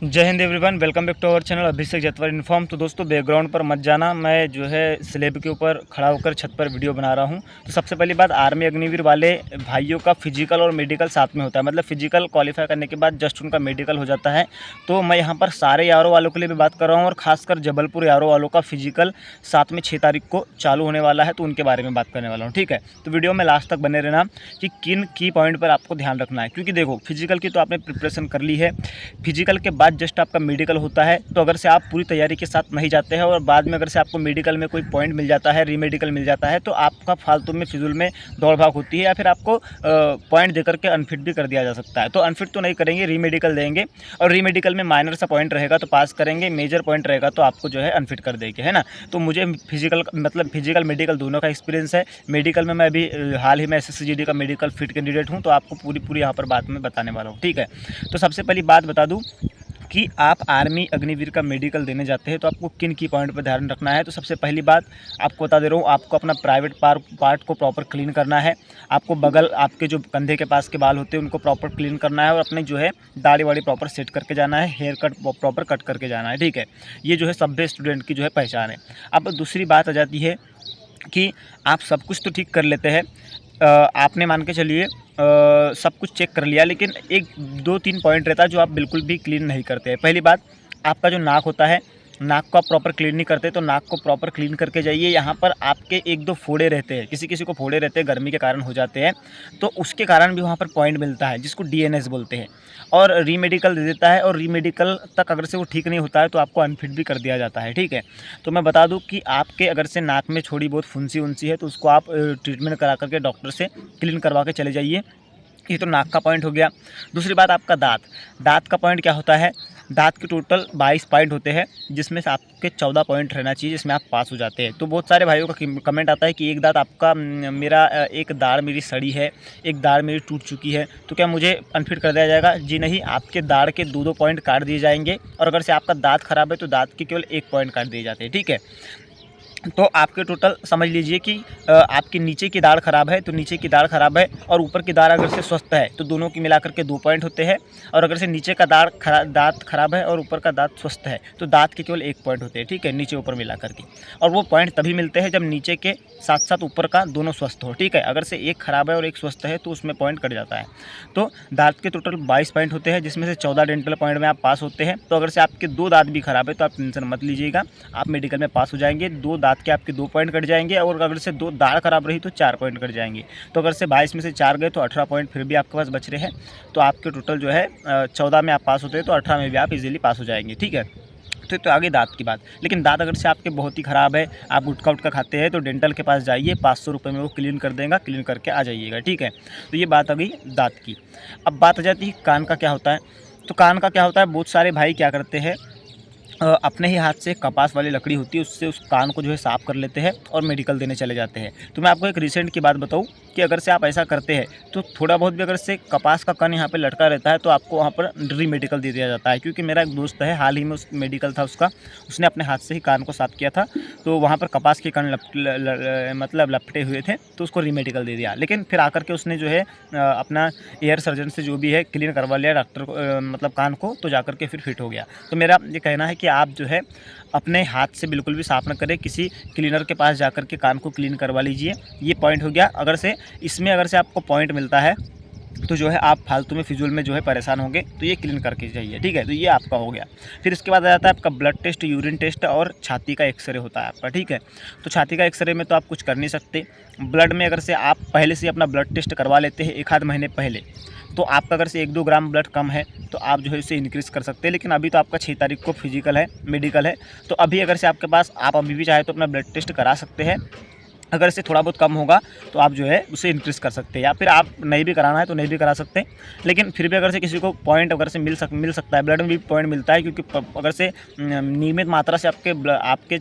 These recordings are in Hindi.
जय Hind everyone, welcome back to our channel Abhishek Jatwar inform. तो दोस्तों बैकग्राउंड पर मत जाना, मैं जो है स्लैब के ऊपर खड़ा होकर छत पर वीडियो बना रहा हूं। तो सबसे पहली बात, आर्मी अग्निवीर वाले भाइयों का फिजिकल और मेडिकल साथ में होता है। मतलब फिजिकल क्वालिफाई करने के बाद जस्ट उनका मेडिकल हो जाता है। तो मैं यहाँ पर सारे यारों वालों के लिए भी बात कर रहा हूँ और खासकर जबलपुर यारों वालों का फिजिकल 7 में 6 तारीख को चालू होने वाला है, तो उनके बारे में बात करने वाला हूँ। ठीक है, तो वीडियो में लास्ट तक बने रहना कि किन की पॉइंट पर आपको ध्यान रखना है। क्योंकि देखो, फिजिकल की तो आपने प्रिपरेशन कर ली है, फिजिकल के बाद जस्ट आपका मेडिकल होता है। तो अगर से आप पूरी तैयारी के साथ नहीं जाते हैं और बाद में अगर से आपको मेडिकल में कोई पॉइंट मिल जाता है, रीमेडिकल मिल जाता है, तो आपका फालतू में फिजूल में दौड़ भाग होती है या फिर आपको पॉइंट देकर के अनफिट भी कर दिया जा सकता है। तो अनफिट तो नहीं करेंगे, रीमेडिकल देंगे और रीमेडिकल में माइनर सा पॉइंट रहेगा तो पास करेंगे, मेजर पॉइंट रहेगा तो आपको जो है अनफिट कर देंगे, है ना। तो मुझे फिजिकल मेडिकल दोनों का एक्सपीरियंस है। मेडिकल में मैं अभी हाल ही में SSCGD का मेडिकल फिट कैंडिडेट हूँ, तो आपको पूरी यहाँ पर बात में बताने वाला हूँ। ठीक है, तो सबसे पहली बात बता दूँ कि आप आर्मी अग्निवीर का मेडिकल देने जाते हैं तो आपको किन की पॉइंट पर ध्यान रखना है। तो सबसे पहली बात आपको बता दे रहा हूँ, आपको अपना प्राइवेट पार्ट को प्रॉपर क्लीन करना है। आपको बगल, आपके जो कंधे के पास के बाल होते हैं उनको प्रॉपर क्लीन करना है और अपने जो है दाढ़ी वाड़ी प्रॉपर सेट करके जाना है, हेयर कट प्रॉपर कट करके जाना है। ठीक है, ये जो है सभ्य स्टूडेंट की जो है पहचान है। अब दूसरी बात आ जाती है कि आप सब कुछ तो ठीक कर लेते हैं, आपने मान के चलिए सब कुछ चेक कर लिया, लेकिन एक 2-3 पॉइंट रहता है जो आप बिल्कुल भी क्लीन नहीं करते हैं। पहली बात, आपका जो नाक होता है, नाक को आप प्रॉपर क्लीन नहीं करते, तो नाक को प्रॉपर क्लीन करके जाइए। यहाँ पर आपके 1-2 फोड़े रहते हैं, किसी किसी को फोड़े रहते हैं, गर्मी के कारण हो जाते हैं, तो उसके कारण भी वहाँ पर पॉइंट मिलता है जिसको DNS बोलते हैं, और रीमेडिकल दे देता है। और रीमेडिकल तक अगर से वो ठीक नहीं होता है तो आपको अनफिट भी कर दिया जाता है। ठीक है, तो मैं बता दूं कि आपके अगर से नाक में थोड़ी बहुत फुंसी उनसी है तो उसको आप ट्रीटमेंट करा करके डॉक्टर से क्लीन करवा के चले जाइए। ये तो नाक का पॉइंट हो गया। दूसरी बात, आपका दांत का पॉइंट क्या होता है। दांत के टोटल 22 पॉइंट होते हैं, जिसमें से आपके 14 पॉइंट रहना चाहिए, जिसमें आप पास हो जाते हैं। तो बहुत सारे भाइयों का कमेंट आता है कि एक दांत आपका एक दाढ़ मेरी सड़ी है, एक दाढ़ मेरी टूट चुकी है, तो क्या मुझे अनफिट कर दिया जाएगा। जी नहीं, आपके दाढ़ के 2-2 पॉइंट काट दिए जाएंगे, और अगर से आपका दांत खराब है तो दांत के केवल 1 पॉइंट काट दिए जाते हैं। ठीक है, तो आपके टोटल समझ लीजिए कि आपकी नीचे की दाढ़ खराब है तो नीचे की दाढ़ खराब है, और ऊपर की दाढ़ अगर से स्वस्थ है तो दोनों की मिलाकर के 2 पॉइंट होते हैं। और अगर से नीचे का दांत खराब है और ऊपर का दांत स्वस्थ है तो दांत के केवल 1 पॉइंट होते हैं। ठीक है, नीचे ऊपर मिलाकर के, और वो पॉइंट तभी मिलते हैं जब नीचे के साथ साथ ऊपर का दोनों स्वस्थ हो। ठीक है, अगर से एक खराब है और एक स्वस्थ है तो उसमें पॉइंट कट जाता है। तो दांत के टोटल 22 पॉइंट होते हैं, जिसमें से 14 डेंटल पॉइंट में आप पास होते हैं। तो अगर से आपके 2 दांत भी खराब है तो आप टेंशन मत लीजिएगा, आप मेडिकल में पास हो जाएंगे। 2 दांत के आपके 2 पॉइंट कट जाएंगे, और अगर से 2 दाढ़ खराब रही तो 4 पॉइंट कट जाएंगे। तो अगर से 22 में से 4 गए तो 18 पॉइंट फिर भी आपके पास बच रहे हैं। तो आपके टोटल जो है 14 में आप पास होते हैं, तो 18 में भी आप इजीली पास हो जाएंगे। ठीक है, तो आगे दांत की बात। लेकिन दांत अगर से आपके बहुत ही ख़राब है, आप गुटखा उटका खाते हैं, तो डेंटल के पास जाइए, 500 रुपये में वो क्लीन कर देगा, क्लीन करके आ जाइएगा। ठीक है, तो ये बात आ गई दांत की। अब बात आ जाती है कान का क्या होता है। तो कान का क्या होता है, बहुत सारे भाई क्या करते हैं, अपने ही हाथ से कपास वाली लकड़ी होती है उससे उस कान को जो है साफ़ कर लेते हैं और मेडिकल देने चले जाते हैं। तो मैं आपको एक रिसेंट की बात बताऊं कि अगर से आप ऐसा करते हैं तो थोड़ा बहुत भी अगर से कपास का कण यहाँ पे लटका रहता है तो आपको वहाँ पर रीमेडिकल दे दिया जाता है। क्योंकि मेरा एक दोस्त है, हाल ही में उस मेडिकल था उसका, उसने अपने हाथ से ही कान को साफ़ किया था, तो वहाँ पर कपास के कण मतलब लपटे हुए थे, तो उसको रीमेडिकल दे दिया। लेकिन फिर आकर के उसने जो है अपना एयर सर्जन से जो भी है क्लीन करवा लिया डॉक्टर को, मतलब कान को, तो जाकर के फिर फिट हो गया। तो मेरा ये कहना है कि आप जो है अपने हाथ से बिल्कुल भी साफ़ न करें, किसी क्लीनर के पास जाकर के कान को क्लीन करवा लीजिए। ये पॉइंट हो गया। अगर से इसमें अगर से आपको पॉइंट मिलता है तो जो है आप फालतू में फिजूल में जो है परेशान होंगे, तो ये क्लीन करके जाइए। ठीक है, तो ये आपका हो गया। फिर इसके बाद आ जाता है आपका ब्लड टेस्ट, यूरिन टेस्ट और छाती का एक्सरे होता है आपका। ठीक है, तो छाती का एक्सरे में तो आप कुछ कर नहीं सकते। ब्लड में अगर से आप पहले से अपना ब्लड टेस्ट करवा लेते हैं 1 आध महीने पहले, तो आपका अगर से 1-2 ग्राम ब्लड कम है तो आप जो है इसे इंक्रीज़ कर सकते हैं। लेकिन अभी तो आपका 6 तारीख को फिजिकल है, मेडिकल है, तो अभी अगर से आपके पास, आप अभी भी चाहे तो अपना ब्लड टेस्ट करा सकते हैं। अगर इससे थोड़ा बहुत कम होगा तो आप जो है उसे इंक्रीज़ कर सकते हैं, या फिर आप नहीं भी कराना है तो नहीं भी करा सकते। लेकिन फिर भी अगर से किसी को पॉइंट अगर से मिल सकता है, ब्लड में भी पॉइंट मिलता है, क्योंकि अगर से नियमित मात्रा से आपके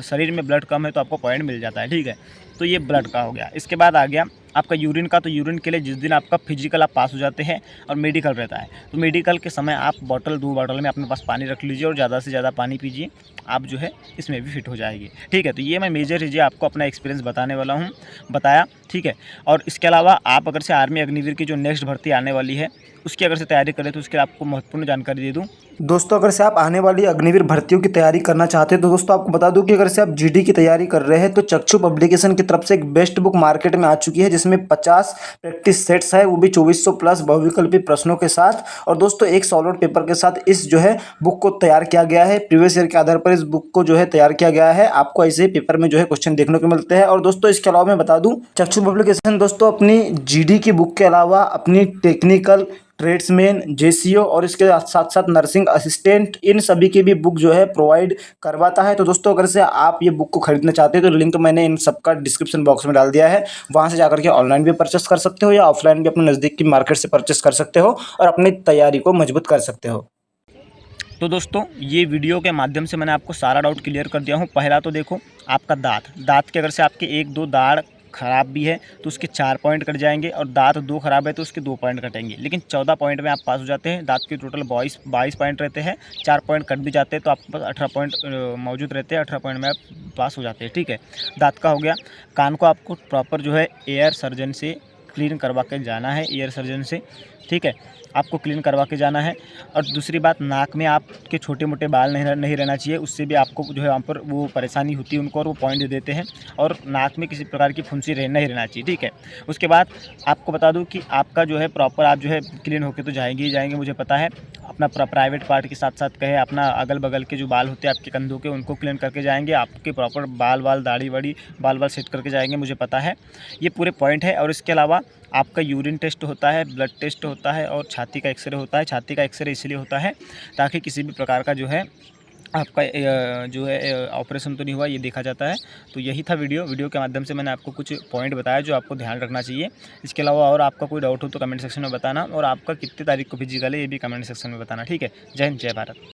शरीर में ब्लड कम है तो आपको पॉइंट मिल जाता है। ठीक है, तो ये ब्लड का हो गया। इसके बाद आ गया आपका यूरिन का। तो यूरिन के लिए जिस दिन आपका फिजिकल आप पास हो जाते हैं और मेडिकल रहता है, तो मेडिकल के समय आप 2 बॉटल में अपने पास पानी रख लीजिए और ज़्यादा से ज़्यादा पानी पीजिए, आप जो है इसमें भी फिट हो जाएगी। ठीक है, तो ये मैं मेजर चीज़ें आपको अपना एक्सपीरियंस बताने वाला हूँ, बताया। ठीक है, और इसके अलावा आप अगर से आर्मी अग्निवीर की जो नेक्स्ट भर्ती आने वाली है उसकी अगर से तैयारी करें तो उसके लिए आपको महत्वपूर्ण जानकारी दे दूँ। दोस्तों अगर से आप आने वाली अग्निवीर भर्तियों की तैयारी करना चाहते हैं तो दोस्तों आपको बता दूं कि अगर से आप जीडी की तैयारी कर रहे हैं तो चक्षु पब्लिकेशन की तरफ से एक बेस्ट बुक मार्केट में आ चुकी है, जिसमें 50 प्रैक्टिस सेट्स है, वो भी 2400 प्लस बहुविकल्पी प्रश्नों के साथ। और दोस्तों एक सॉलिड पेपर के साथ इस जो है बुक को तैयार किया गया है। प्रीवियस ईयर के आधार पर इस बुक को जो है तैयार किया गया है। आपको ऐसे ही पेपर में जो है क्वेश्चन देखने को मिलते हैं। और दोस्तों इसके अलावा मैं बता दूं, चक्षु पब्लिकेशन दोस्तों अपनी जीडी की बुक के अलावा अपनी टेक्निकल, ट्रेड्समैन, जेसीओ और इसके साथ साथ नर्सिंग असिस्टेंट, इन सभी की भी बुक जो है प्रोवाइड करवाता है। तो दोस्तों अगर से आप ये बुक को खरीदना चाहते हैं तो लिंक मैंने इन सबका डिस्क्रिप्शन बॉक्स में डाल दिया है। वहाँ से जाकर के ऑनलाइन भी परचेस कर सकते हो या ऑफलाइन भी अपने नज़दीक की मार्केट से परचेस कर सकते हो और अपनी तैयारी को मजबूत कर सकते हो। तो दोस्तों ये वीडियो के माध्यम से मैंने आपको सारा डाउट क्लियर कर दिया हूँ। पहला तो देखो आपका दांत के अगर से आपके 1-2 दाढ़ खराब भी है तो उसके 4 पॉइंट कट जाएंगे, और दांत 2 खराब है तो उसके 2 पॉइंट कटेंगे। लेकिन 14 पॉइंट में आप पास हो जाते हैं। दांत के टोटल 22 पॉइंट रहते हैं, 4 पॉइंट कट भी जाते हैं तो आपके पास 18 पॉइंट मौजूद रहते हैं। 18 पॉइंट में आप पास हो जाते हैं, ठीक है। दांत का हो गया। कान को आपको प्रॉपर जो है एयर सर्जन से क्लीन करवा के जाना है, ईयर सर्जन से, ठीक है। आपको क्लीन करवा के जाना है। और दूसरी बात, नाक में आपके छोटे मोटे बाल नहीं रहना चाहिए, उससे भी आपको जो है वहाँ पर वो परेशानी होती है उनको, और वो पॉइंट दे देते हैं। और नाक में किसी प्रकार की फुंसी नहीं रहना चाहिए, ठीक है। उसके बाद आपको बता दूं कि आपका जो है प्रॉपर आप जो है क्लीन होके तो जाएंगे ही जाएंगे, मुझे पता है। अपना प्राइवेट पार्ट के साथ साथ कहे अपना अगल बगल के जो बाल होते हैं आपके कंधों के, उनको क्लीन करके जाएंगे। आपके प्रॉपर बाल दाढ़ी वाड़ी बाल सेट करके जाएंगे, मुझे पता है। ये पूरे पॉइंट है। और इसके अलावा आपका यूरिन टेस्ट होता है, ब्लड टेस्ट होता है और छाती का एक्सरे होता है। छाती का एक्सरे इसलिए होता है ताकि किसी भी प्रकार का जो है आपका जो है ऑपरेशन तो नहीं हुआ, ये देखा जाता है। तो यही था वीडियो के माध्यम से मैंने आपको कुछ पॉइंट बताया जो आपको ध्यान रखना चाहिए। इसके अलावा और आपका कोई डाउट हो तो कमेंट सेक्शन में बताना, और आपका कितनी तारीख को फिजिकल है ये भी कमेंट सेक्शन में बताना, ठीक है। जय हिंद, जय भारत।